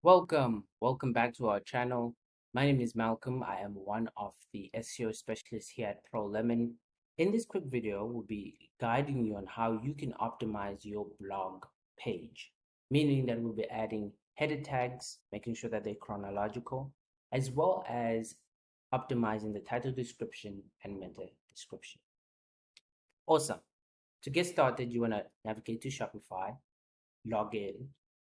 Welcome back to our channel. My name is Malcolm. I am one of the SEO specialists here at ProLemon. In this quick video, we'll be guiding you on how you can optimize your blog page, meaning that we'll be adding header tags, making sure that they're chronological, as well as optimizing the title description and meta description. Awesome. To get started, you want to navigate to Shopify, log in,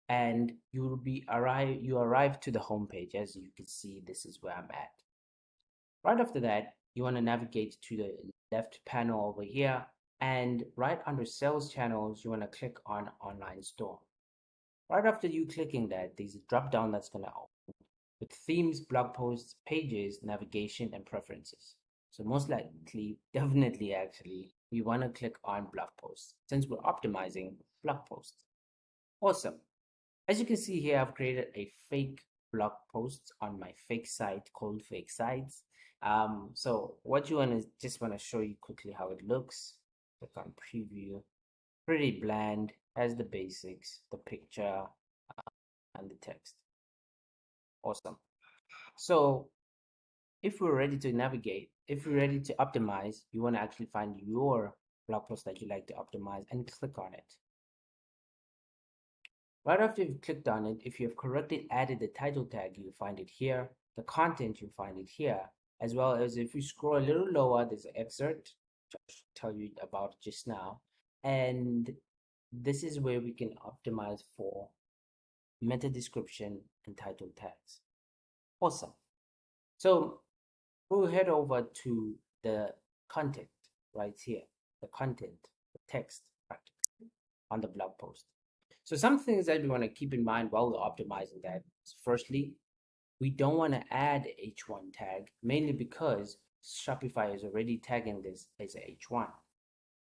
and you arrive to the home page. As you can see, this is where I'm at. Right after that, you want to navigate to the left panel over here, and right under sales channels, you want to click on online store. Right after you clicking that, there's a drop down that's going to open with themes, blog posts, pages, navigation, and preferences. So most likely, definitely actually, we want to click on blog posts since we're optimizing blog posts. Awesome. As you can see here, I've created a fake blog post on my fake site called Fake Sites. So what you want to show you quickly how it looks. Click on preview. Pretty bland, has the basics, the picture, and the text. Awesome. So if we're ready to navigate, if we're ready to optimize, you want to actually find your blog post that you like to optimize and click on it. Right after you've clicked on it, if you have correctly added the title tag, you'll find it here. The content, you'll find it here. As well as if you scroll a little lower, there's an excerpt, which I'll tell you about just now. And this is where we can optimize for meta description and title tags. Awesome. So we'll head over to the content right here, the content, the text practically on the blog post. So some things that we want to keep in mind while we're optimizing that is, firstly, we don't want to add H1 tag, mainly because Shopify is already tagging this as a H1.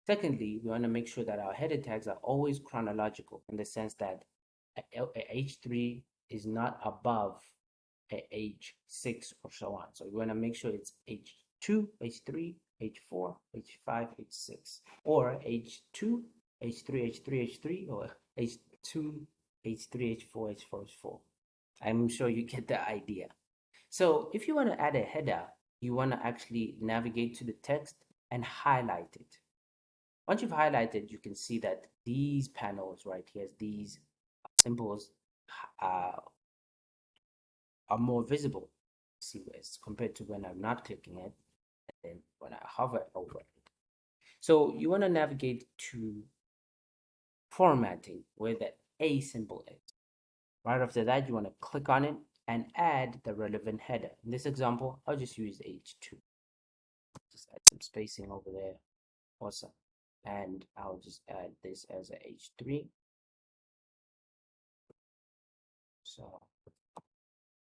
Secondly, we want to make sure that our header tags are always chronological in the sense that a H3 is not above a H6 or so on. So we want to make sure it's H2, H3, H4, H5, H6, or H2, H3, H3, H3, or H2, H3, H4, H4, H4. I'm sure you get the idea. So if you want to add a header, you want to actually navigate to the text and highlight it. Once you've highlighted, you can see that these panels right here, these symbols are more visible, see, as compared to when I'm not clicking it and then when I hover over it. So you want to navigate to formatting where the A symbol is. Right after that, you want to click on it and add the relevant header. In this example, I'll just use H2. Just add some spacing over there. Awesome. And I'll just add this as a H3. So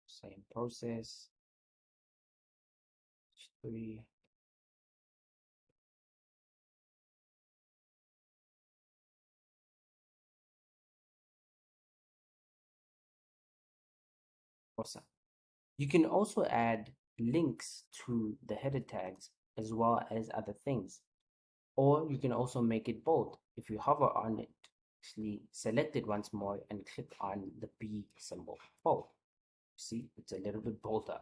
same process. H3. Awesome. You can also add links to the header tags as well as other things. Or you can also make it bold. If you hover on it, actually select it once more and click on the B symbol, bold. See, it's a little bit bolder.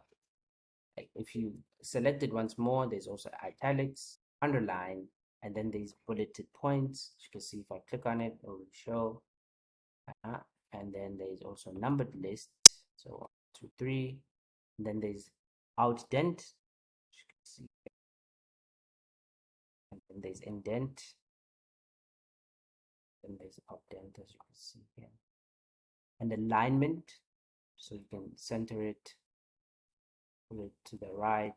Like if you select it once more, there's also italics, underline, and then there's bulleted points. As you can see, if I click on it, it will show. And then there's also numbered list. So 1, 2, 3. And then there's outdent. As you can see. And then there's indent. Then there's updent, as you can see here. And alignment. So you can center it, pull it to the right.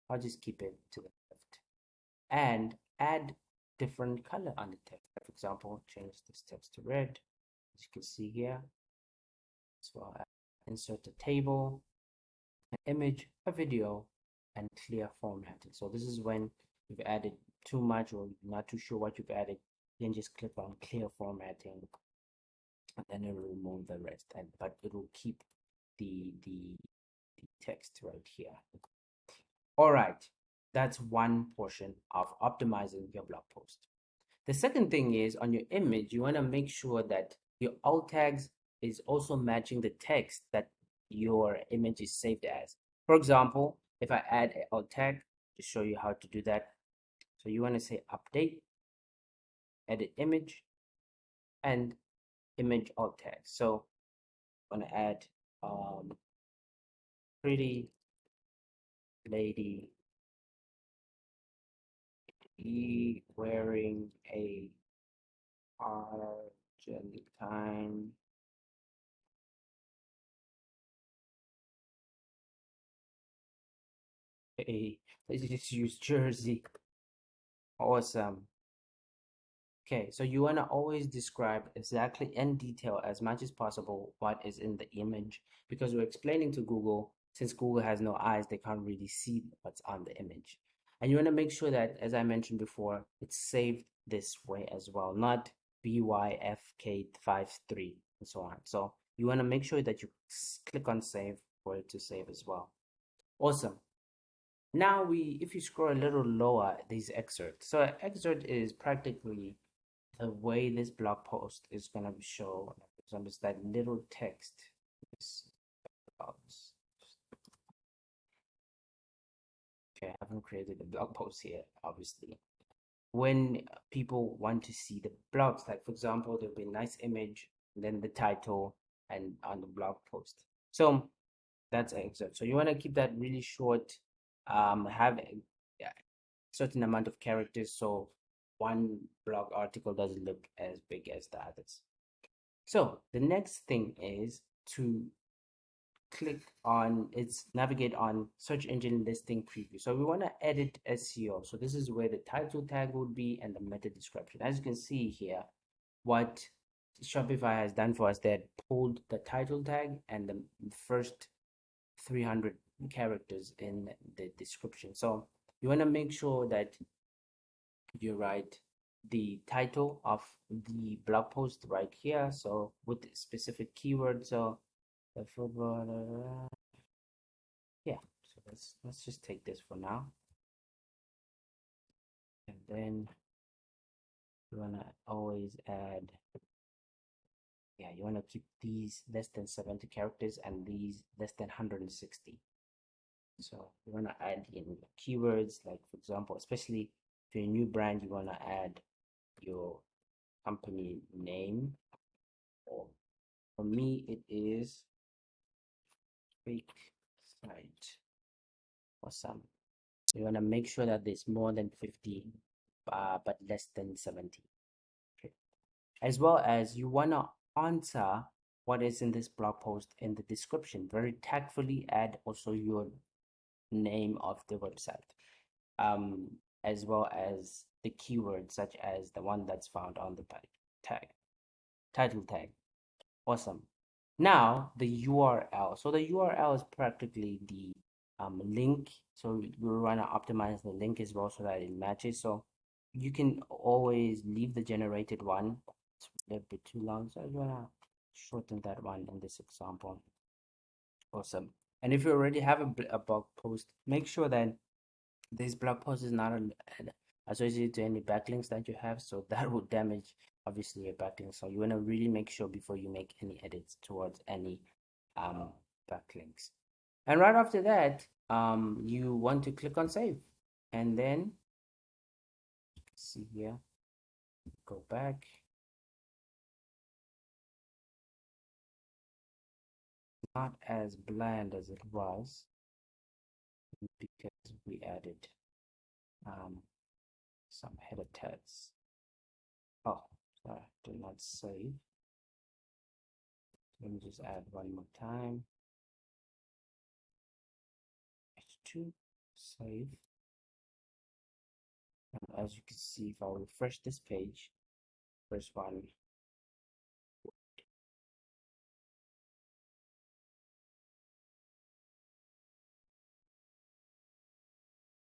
I'll just keep it to the left. And add different color on the text. For example, change this text to red, as you can see here. So I'll insert a table, an image, a video, and clear formatting. So this is when you've added too much or you're not too sure what you've added, then just click on clear formatting, and then it will remove the rest. But it will keep the text right here. All right, that's one portion of optimizing your blog post. The second thing is, on your image, you want to make sure that your alt tags is also matching the text that your image is saved as. For example, if I add a alt tag to show you how to do that, so you want to say update, edit image, and image alt tag. So I'm going to add pretty lady wearing a Argentine let's just use jersey. Awesome. Okay, so you want to always describe exactly in detail as much as possible what is in the image, because we're explaining to Google, since Google has no eyes, they can't really see what's on the image. And you want to make sure that, as I mentioned before, it's saved this way as well, not BYFK53 and so on. So you want to make sure that you click on save for it to save as well. Awesome. Now if you scroll a little lower, these excerpts. So excerpt is practically the way this blog post is going to be shown. For example, it's that little text. Okay, I haven't created a blog post here, obviously. When people want to see the blogs, like for example, there'll be a nice image, and then the title, and on the blog post. So that's an excerpt. So you want to keep that really short, have a certain amount of characters, so one blog article doesn't look as big as the others. So the next thing is to navigate on search engine listing preview. So we want to edit SEO. So this is where the title tag would be and the meta description. As you can see here, what Shopify has done for us, they had pulled the title tag and the first 300 characters in the description. So you want to make sure that you write the title of the blog post right here, so with specific keywords. So the football, yeah, so let's just take this for now, and then you want to always add, yeah, you want to keep these less than 70 characters and these less than 160. So you want to add in keywords, like for example, especially if you're a new brand, you want to add your company name, or for me it is fake site. Awesome. You want to make sure that there's more than 50 but less than 70. Okay. As well as you want to answer what is in this blog post in the description. Very tactfully add also your name of the website, as well as the keyword such as the one that's found on the title tag. Awesome. Now the URL. So the URL is practically the link. So we want to optimize the link as well so that it matches. So you can always leave the generated one. It's a little bit too long, so I'm gonna shorten that one in this example. Awesome. And if you already have a blog post, make sure that this blog post is not associated to any backlinks that you have, so that would damage obviously your backlink. So you want to really make sure before you make any edits towards any backlinks. And right after that, you want to click on save, and then see here, go back. Not as bland as it was because we added some header tags. Oh, sorry, did not save. Let me just add one more time. H2, save. And as you can see, if I refresh this page, first one,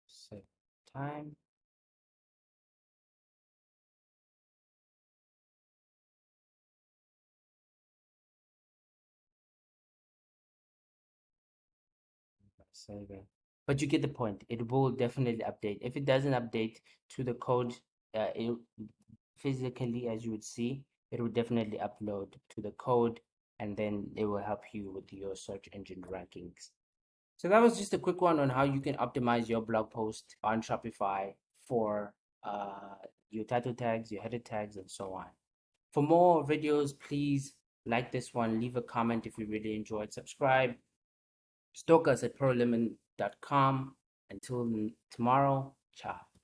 save time. Save it. But you get the point. It will definitely update. If it doesn't update to the code, physically, as you would see, it will definitely upload to the code and then it will help you with your search engine rankings. So that was just a quick one on how you can optimize your blog post on Shopify for your title tags, your header tags, and so on. For more videos, please like this one, leave a comment if you really enjoyed, subscribe, stalk us at prolemon.com. Until tomorrow, ciao.